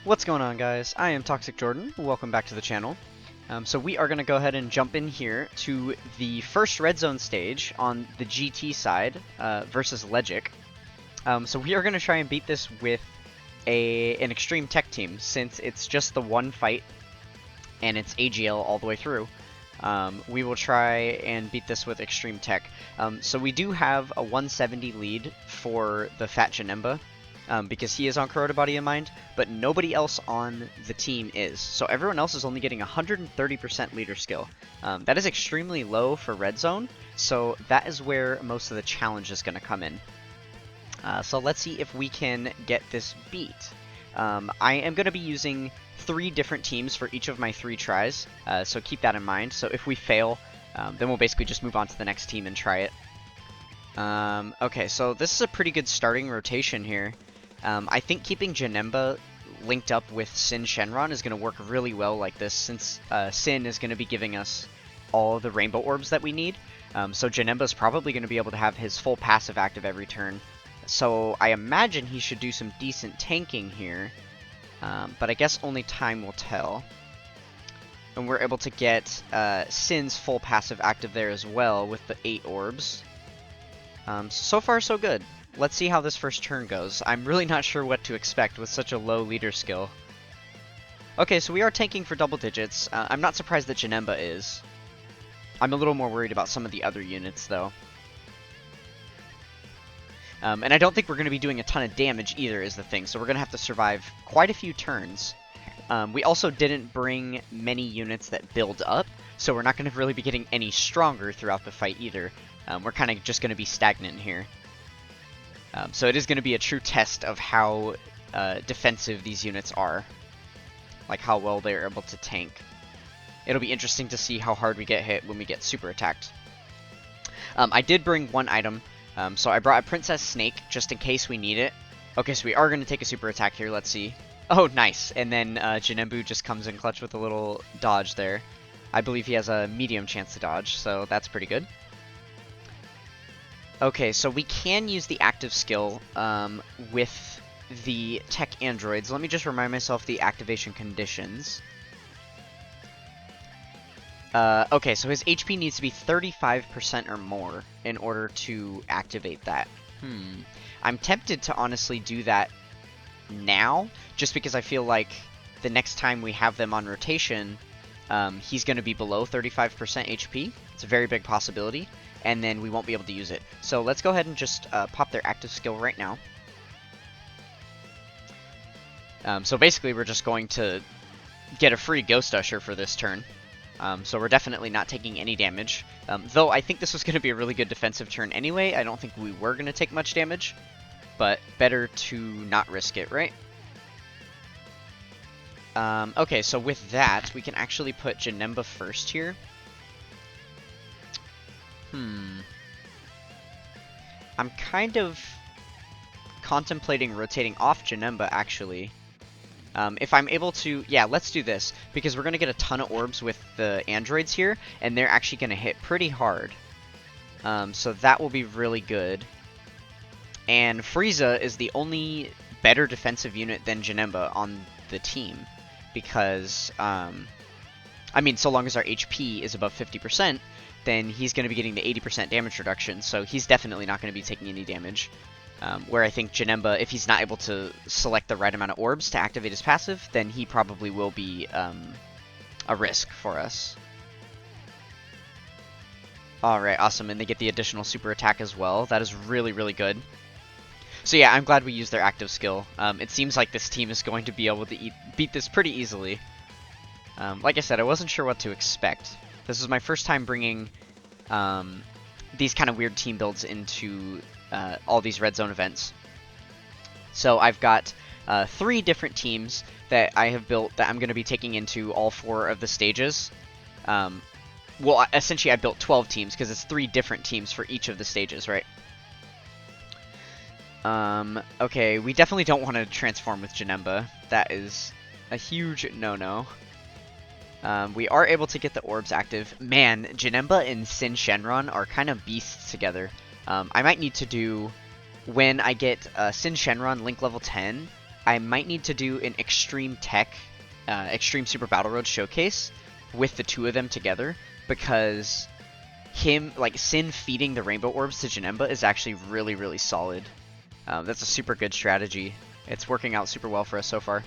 What's going on, guys? I am Toxic Jordan. Welcome back to the channel. So we are going to go ahead and jump in here to the first red zone stage on the GT side versus Ledgic. So we are going to try and beat this with an extreme tech team, since it's just the one fight and it's AGL all the way through. We will try and beat this with extreme tech. So we do have a 170 lead for the Fat Janemba, because he is on Corroded Body in Mind, but nobody else on the team is. So everyone else is only getting 130% leader skill. That is extremely low for red zone, so that is where most of the challenge is going to come in. So let's see if we can get this beat. I am going to be using 3 different teams for each of my 3 tries, so keep that in mind. So if we fail, then we'll basically just move on to the next team and try it. Okay, so this is a pretty good starting rotation here. I think keeping Janemba linked up with Sin Shenron is going to work really well like this, since Sin is going to be giving us all the rainbow orbs that we need. So Janemba is probably going to be able to have his full passive active every turn. So I imagine he should do some decent tanking here, but I guess only time will tell. And we're able to get Sin's full passive active there as well with the 8 orbs. So far so good. Let's see how this first turn goes. I'm really not sure what to expect with such a low leader skill. Okay, so we are tanking for double digits. I'm not surprised that Janemba is. I'm a little more worried about some of the other units, though. And I don't think we're going to be doing a ton of damage either, is the thing, so we're going to have to survive quite a few turns. We also didn't bring many units that build up, so we're not going to really be getting any stronger throughout the fight either. We're kind of just going to be stagnant here. So it is going to be a true test of how defensive these units are, like how well they're able to tank. It'll be interesting to see how hard we get hit when we get super attacked. I did bring one item, so I brought a Princess Snake just in case we need it. Okay, so we are going to take a super attack here, let's see. Oh, nice, and then Janembu just comes in clutch with a little dodge there. I believe he has a medium chance to dodge, so that's pretty good. Okay, so we can use the active skill with the tech androids. Let me just remind myself the activation conditions. Okay, so his HP needs to be 35% or more in order to activate that. I'm tempted to honestly do that now, just because I feel like the next time we have them on rotation, he's going to be below 35% HP. It's a very big possibility, and then we won't be able to use it. So let's go ahead and just pop their active skill right now. So basically we're just going to get a free Ghost Usher for this turn. So we're definitely not taking any damage. Though I think this was going to be a really good defensive turn anyway. I don't think we were going to take much damage, but better to not risk it, right? Okay, so with that, we can actually put Janemba first here. I'm kind of contemplating rotating off Janemba, actually. If I'm able to... Yeah, let's do this, because we're going to get a ton of orbs with the androids here, and they're actually going to hit pretty hard. So that will be really good. And Frieza is the only better defensive unit than Janemba on the team, because, I mean, so long as our HP is above 50%, then he's going to be getting the 80% damage reduction, so he's definitely not going to be taking any damage. Where I think Janemba, if he's not able to select the right amount of orbs to activate his passive, then he probably will be a risk for us. Alright, awesome, and they get the additional super attack as well. That is really, really good. So yeah, I'm glad we used their active skill. It seems like this team is going to be able to beat this pretty easily. Like I said, I wasn't sure what to expect. This is my first time bringing these kind of weird team builds into all these red zone events. So I've got 3 different teams that I have built that I'm going to be taking into all 4 of the stages. Well, essentially I built 12 teams because it's 3 different teams for each of the stages, right? Okay, we definitely don't want to transform with Janemba. That is a huge no-no. We are able to get the orbs active. Man, Janemba and Sin Shenron are kind of beasts together. I might need to do, when I get Sin Shenron link level 10, I might need to do an Extreme Tech, Extreme Super Battle Road showcase with the two of them together, because Sin feeding the Rainbow Orbs to Janemba is actually really, really solid. That's a super good strategy. It's working out super well for us so far.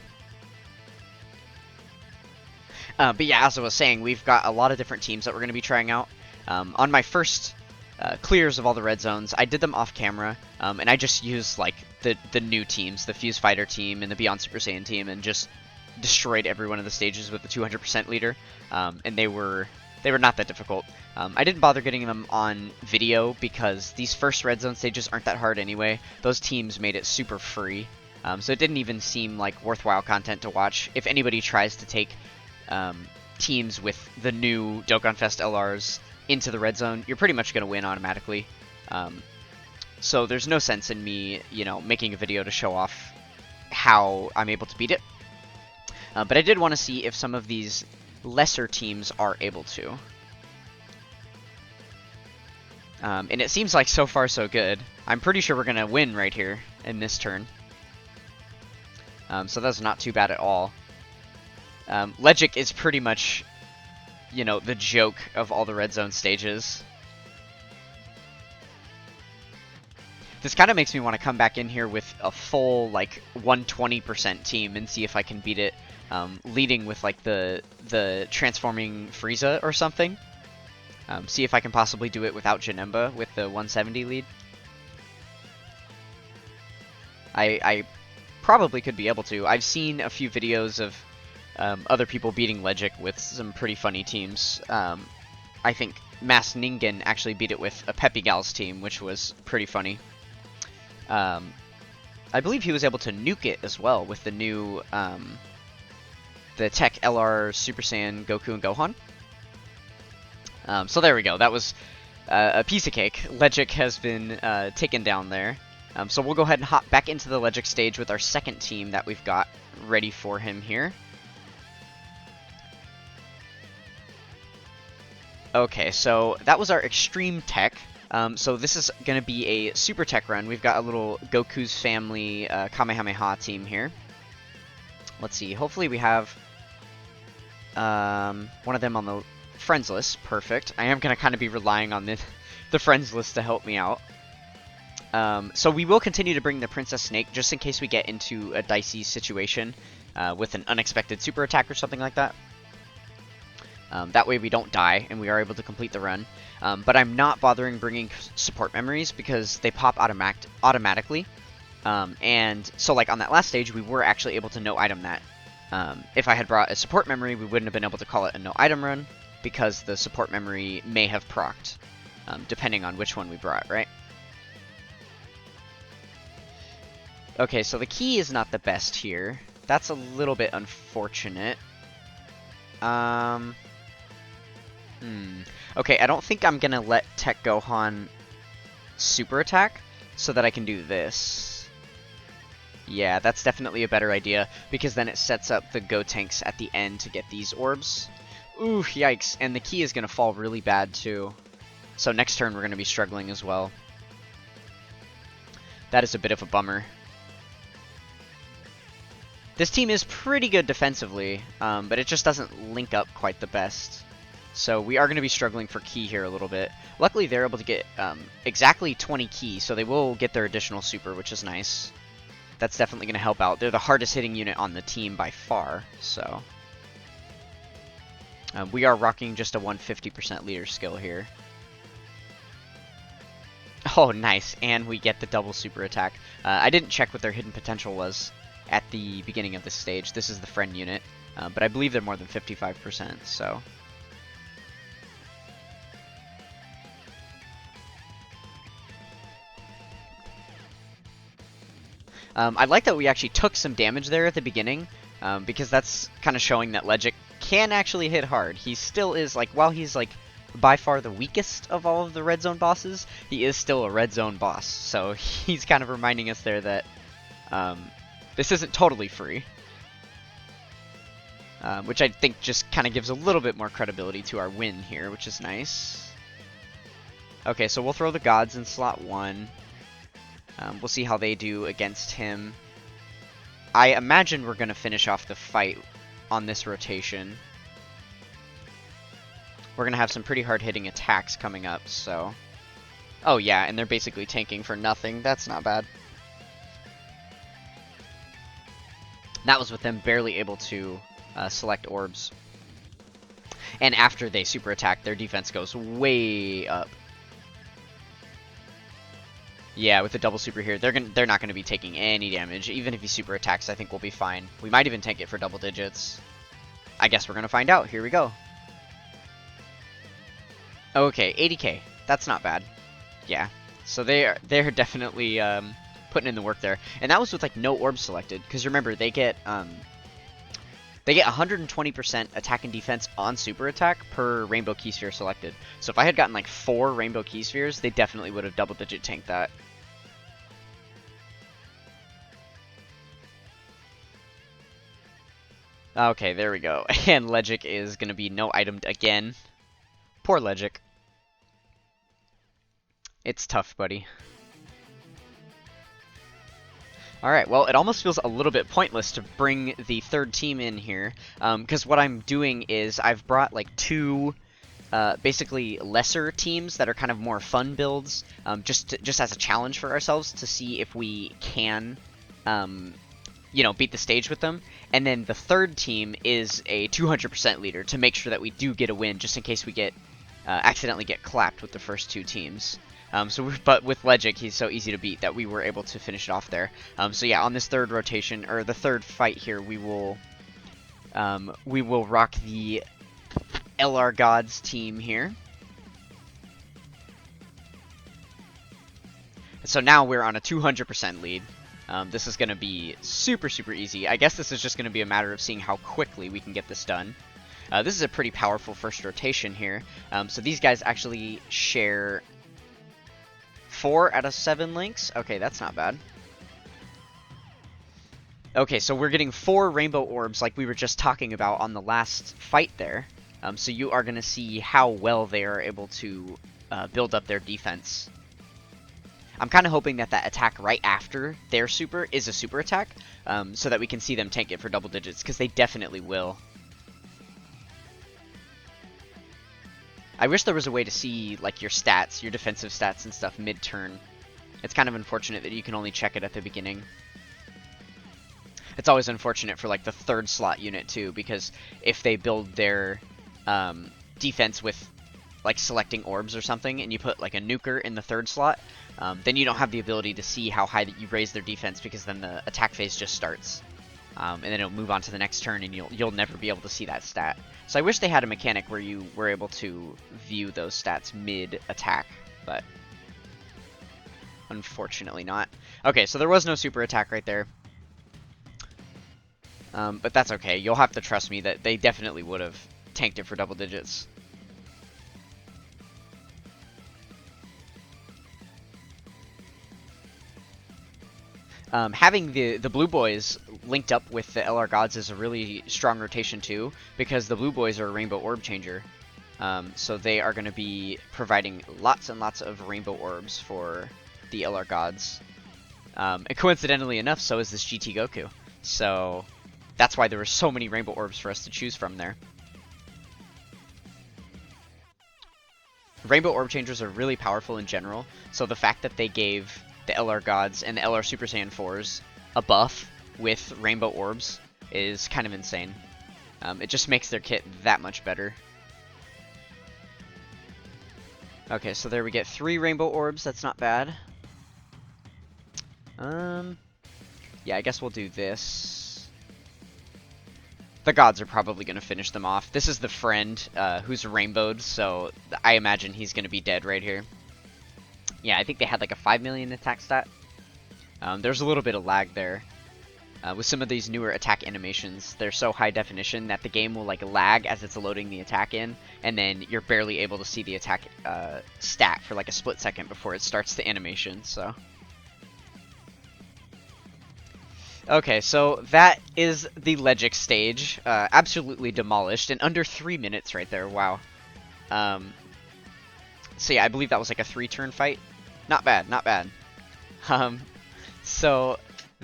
But yeah, as I was saying, we've got a lot of different teams that we're going to be trying out. On my first clears of all the red zones, I did them off camera, and I just used like the new teams, the Fuse Fighter team and the Beyond Super Saiyan team, and just destroyed every one of the stages with the 200% leader, and they were not that difficult. I didn't bother getting them on video because these first red zone stages aren't that hard anyway. Those teams made it super free, so it didn't even seem like worthwhile content to watch. If anybody tries to take teams with the new Dokkan Fest LRs into the red zone, you're pretty much going to win automatically. So there's no sense in me, making a video to show off how I'm able to beat it. But I did want to see if some of these lesser teams are able to. And it seems like so far so good. I'm pretty sure we're going to win right here in this turn. So that's not too bad at all. Ledgic is pretty much, the joke of all the red zone stages. This kind of makes me want to come back in here with a full, 120% team and see if I can beat it, leading with, the transforming Frieza or something. See if I can possibly do it without Janemba with the 170 lead. I probably could be able to. I've seen a few videos of other people beating Ledgic with some pretty funny teams. I think Mass Ningen actually beat it with a Peppy Gal's team, which was pretty funny. I believe he was able to nuke it as well with the new the Tech LR Super Saiyan Goku and Gohan. So there we go. That was a piece of cake. Ledgic has been taken down there. So we'll go ahead and hop back into the Ledgic stage with our second team that we've got ready for him here. Okay, so that was our Extreme Tech. So this is going to be a Super Tech run. We've got a little Goku's Family Kamehameha team here. Let's see. Hopefully we have one of them on the friends list. Perfect. I am going to kind of be relying on the friends list to help me out. So we will continue to bring the Princess Snake just in case we get into a dicey situation with an unexpected super attack or something like that. That way we don't die and we are able to complete the run. But I'm not bothering bringing support memories because they pop automatically. And so on that last stage, we were actually able to no item that. If I had brought a support memory, we wouldn't have been able to call it a no item run because the support memory may have procced, depending on which one we brought, right? Okay, so the key is not the best here. That's a little bit unfortunate. Okay, I don't think I'm gonna let Tech Gohan super attack so that I can do this. Yeah, that's definitely a better idea because then it sets up the Gotenks at the end to get these orbs. Ooh, yikes, and the key is gonna fall really bad too. So next turn we're gonna be struggling as well. That is a bit of a bummer. This team is pretty good defensively, but it just doesn't link up quite the best. So we are going to be struggling for ki here a little bit. Luckily, they're able to get exactly 20 ki, so they will get their additional super, which is nice. That's definitely going to help out. They're the hardest hitting unit on the team by far, so... we are rocking just a 150% leader skill here. Oh, nice, and we get the double super attack. I didn't check what their hidden potential was at the beginning of this stage. This is the friend unit, but I believe they're more than 55%, so... I like that we actually took some damage there at the beginning, because that's kind of showing that Ledgic can actually hit hard. He still is, while he's, by far the weakest of all of the red zone bosses, he is still a red zone boss. So he's kind of reminding us there that this isn't totally free. Which I think just kind of gives a little bit more credibility to our win here, which is nice. Okay, so we'll throw the gods in slot 1. We'll see how they do against him. I imagine we're going to finish off the fight on this rotation. We're going to have some pretty hard-hitting attacks coming up, so... Oh yeah, and they're basically tanking for nothing. That's not bad. That was with them barely able to select orbs. And after they super attack, their defense goes way up. Yeah, with the double super here, they're not gonna be taking any damage. Even if he super attacks, I think we'll be fine. We might even tank it for double digits. I guess we're gonna find out. Here we go. Okay, 80k. That's not bad. Yeah. So they're definitely putting in the work there, and that was with like no orbs selected. Because remember, they get 120% attack and defense on super attack per rainbow key sphere selected. So if I had gotten like 4 rainbow key spheres, they definitely would have double digit tanked that. Okay, there we go. And Ledgic is going to be no itemed again. Poor Ledgic. It's tough, buddy. Alright, well, it almost feels a little bit pointless to bring the third team in here, because what I'm doing is I've brought like 2 basically lesser teams that are kind of more fun builds, just as a challenge for ourselves to see if we can, you know, beat the stage with them. And then the third team is a 200% leader to make sure that we do get a win, just in case we get accidentally get clapped with the first 2 teams. But with Ledgic, he's so easy to beat that we were able to finish it off there. So yeah, on this third rotation, or the third fight here, we will rock the LR Gods team here. So now we're on a 200% lead. This is going to be super, super easy. I guess this is just going to be a matter of seeing how quickly we can get this done. This is a pretty powerful first rotation here. So these guys actually share 4 out of 7 links. Okay, that's not bad. Okay, so we're getting 4 rainbow orbs like we were just talking about on the last fight there. So you are going to see how well they are able to build up their defense. I'm kind of hoping that attack right after their super is a super attack, so that we can see them tank it for double digits, because they definitely will. I wish there was a way to see like your stats, your defensive stats and stuff mid-turn. It's kind of unfortunate that you can only check it at the beginning. It's always unfortunate for like the 3rd slot unit too, because if they build their defense with like selecting orbs or something, and you put like a nuker in the 3rd slot, then you don't have the ability to see how high that you raise their defense, because then the attack phase just starts. And then it'll move on to the next turn, and you'll never be able to see that stat. So I wish they had a mechanic where you were able to view those stats mid-attack, but unfortunately not. Okay, so there was no super attack right there. But that's okay. You'll have to trust me that they definitely would have tanked it for double digits. Having the blue boys linked up with the LR Gods is a really strong rotation too, because the blue boys are a rainbow orb changer. So they are going to be providing lots and lots of rainbow orbs for the LR Gods. And coincidentally enough, so is this GT Goku. So that's why there were so many rainbow orbs for us to choose from there. Rainbow orb changers are really powerful in general, so the fact that they gave the LR Gods and the LR Super Saiyan 4s a buff with rainbow orbs is kind of insane. It just makes their kit that much better. Okay, so there we get 3 rainbow orbs. That's not bad. Yeah, I guess we'll do this. The gods are probably going to finish them off. This is the friend who's rainbowed, so I imagine he's going to be dead right here. Yeah, I think they had like a 5 million attack stat. There's a little bit of lag there. With some of these newer attack animations, they're so high definition that the game will like lag as it's loading the attack in, and then you're barely able to see the attack stat for like a split second before it starts the animation, so. Okay, so that is the Ledgic stage. Absolutely demolished in under 3 minutes right there, wow. So yeah, I believe that was like a 3-turn fight. Not bad, not bad. So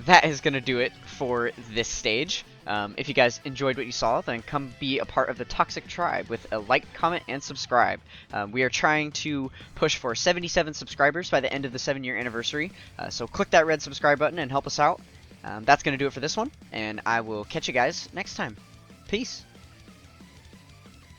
that is going to do it for this stage. If you guys enjoyed what you saw, then come be a part of the Toxic Tribe with a like, comment, and subscribe. We are trying to push for 77 subscribers by the end of the 7-year anniversary, so click that red subscribe button and help us out. That's going to do it for this one, and I will catch you guys next time. Peace.